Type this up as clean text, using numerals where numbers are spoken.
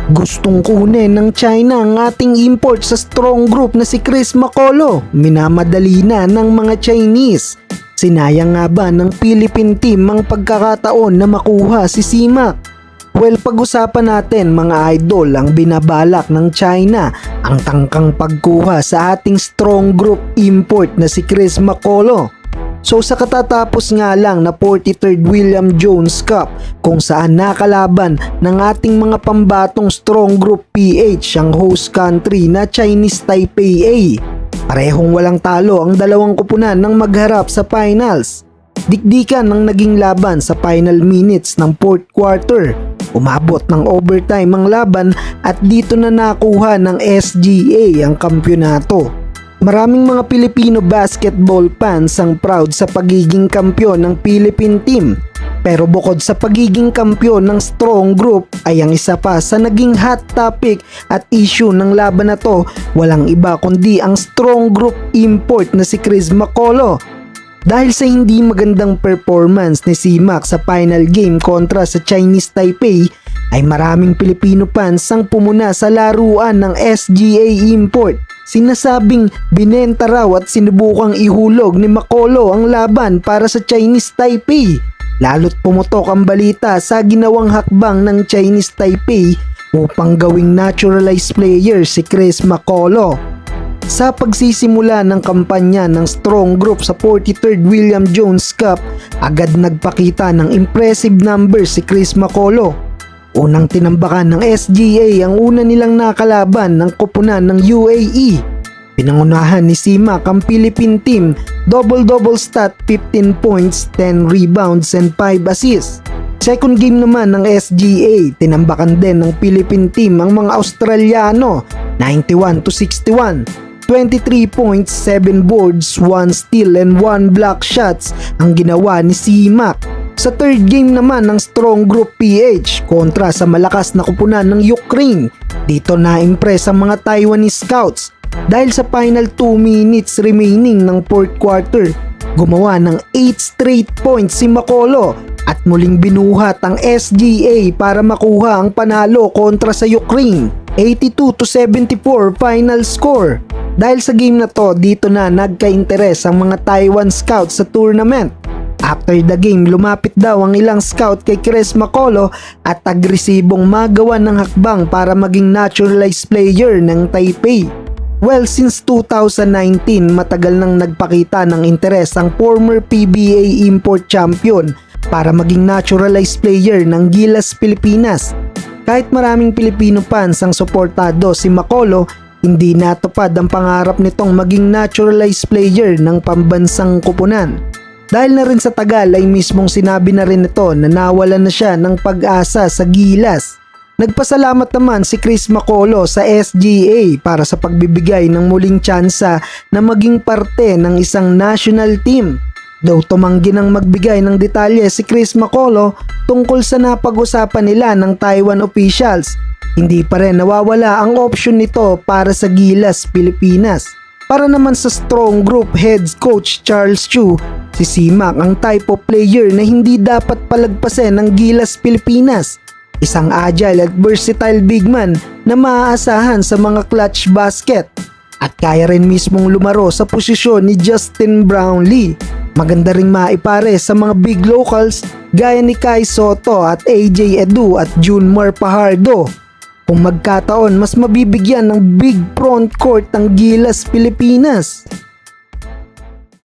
Gustong kunin ng China ang ating import sa strong group na si Chris Macolo. Minamadali na ng mga Chinese. Sinayang nga ba ng Philippine team ang pagkakataon na makuha si Simak? Well, pag-usapan natin mga idol ang binabalak ng China, ang tangkang pagkuha sa ating strong group import na si Chris Macolo. So sa katatapos nga lang na 43rd William Jones Cup kung saan nakalaban ng ating mga pambatong strong group PH ang host country na Chinese Taipei A. Parehong walang talo ang dalawang kupunan ng magharap sa finals. Dikdikan ang naging laban sa final minutes ng 4th quarter. Umabot ng overtime ang laban at dito na nakuha ng SGA ang kampyonato. Maraming mga Pilipino basketball fans ang proud sa pagiging kampyon ng Philippine team. Pero bukod sa pagiging kampyon ng strong group ay ang isa pa sa naging hot topic at issue ng laban na to, walang iba kundi ang strong group import na si Chris Macolo. Dahil sa hindi magandang performance ni Simak sa final game kontra sa Chinese Taipei, ay maraming Pilipino fans ang pumuna sa laruan ng SGA import. Sinasabing binenta raw at sinubukang ihulog ni Macolo ang laban para sa Chinese Taipei. Lalo't pumutok ang balita sa ginawang hakbang ng Chinese Taipei upang gawing naturalized player si Chris Macolo. Sa pagsisimula ng kampanya ng strong group sa 43rd William Jones Cup, agad nagpakita ng impressive numbers si Chris Macolo. Unang tinambakan ng SGA ang una nilang nakalaban ng koponan ng UAE. Pinangunahan ni Simak ang Philippine team, double-double stat 15 points, 10 rebounds and 5 assists. Second game naman ng SGA, tinambakan din ng Philippine team ang mga Australiano, 91-61. 23 points, 7 boards, 1 steal and 1 block shots ang ginawa ni Simak. Sa third game naman ng strong group PH kontra sa malakas na kupunan ng Ukraine, dito na-impress ang mga Taiwanese scouts dahil sa final 2 minutes remaining ng 4th quarter, gumawa ng 8 straight points si Macolo at muling binuhat ang SGA para makuha ang panalo kontra sa Ukraine. 82-74 final score. Dahil sa game na to, dito na nagka-interes ang mga Taiwan scouts sa tournament. After the game, lumapit daw ang ilang scout kay Chris Macolo at agresibong magawa ng hakbang para maging naturalized player ng Taipei. Well, since 2019, matagal nang nagpakita ng interes ang former PBA import champion para maging naturalized player ng Gilas Pilipinas. Kahit maraming Pilipino fans ang suportado si Macolo, hindi natupad ang pangarap nitong maging naturalized player ng pambansang kupunan. Dahil na rin sa tagal ay mismong sinabi na rin ito na nawalan na siya ng pag-asa sa Gilas. Nagpasalamat naman si Chris Macolo sa SGA para sa pagbibigay ng muling tsansa na maging parte ng isang national team. Though tumanggi ng magbigay ng detalye si Chris Macolo tungkol sa napag-usapan nila ng Taiwan officials, hindi pa rin nawawala ang option nito para sa Gilas Pilipinas. Para naman sa strong group head coach Charles Chu, si Simak ang type of player na hindi dapat palagpasin ng Gilas Pilipinas. Isang agile at versatile big man na maaasahan sa mga clutch basket at kaya rin mismong lumaro sa posisyon ni Justin Brownlee. Maganda ring maipare sa mga big locals gaya ni Kai Soto at AJ Edu at Junmar Pajardo. Kung magkataon, mas mabibigyan ng big front court ang Gilas Pilipinas.